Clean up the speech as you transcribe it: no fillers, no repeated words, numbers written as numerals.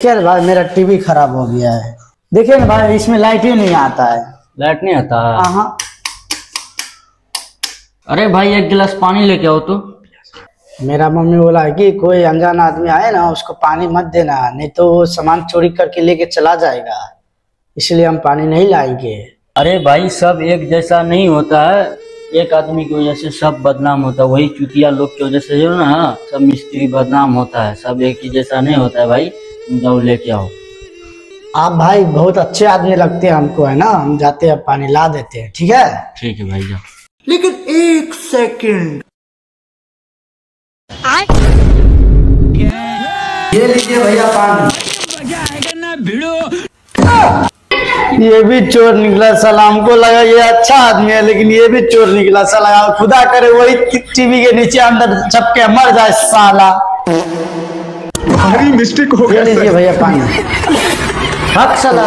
क्या भाई, मेरा टीवी खराब हो गया है। देखिए ना भाई, इसमें लाइट ही नहीं आता है। लाइट नहीं आता है? हाँ। अरे भाई एक गिलास पानी लेके आओ तो। मेरा मम्मी बोला है कि कोई अनजान आदमी आए ना उसको पानी मत देना, नहीं तो वो सामान चोरी करके लेके चला जाएगा, इसलिए हम पानी नहीं लाएंगे। अरे भाई सब एक जैसा नहीं होता है, एक आदमी की वजह से सब बदनाम होता है। वही चुतिया लोग की वजह से जो ना सब मिस्त्री बदनाम होता है। सब एक ही जैसा नहीं होता है भाई। तुम जाओ लेके आओ। आप भाई बहुत अच्छे आदमी लगते हैं हमको, है ना, हम जाते हैं पानी ला देते हैं। ठीक है? ठीक है भाई जाओ। लेकिन एक सेकंड, ये लीजिए भैया पानी। ये भी चोर निकला साला, हमको लगा ये अच्छा आदमी है लेकिन ये भी चोर निकला साला। खुदा करे वही टीवी के नीचे अंदर छप के मर जाए साला। भारी मिस्टेक हो गया। ये लीजिए भैया पानी। हक साला।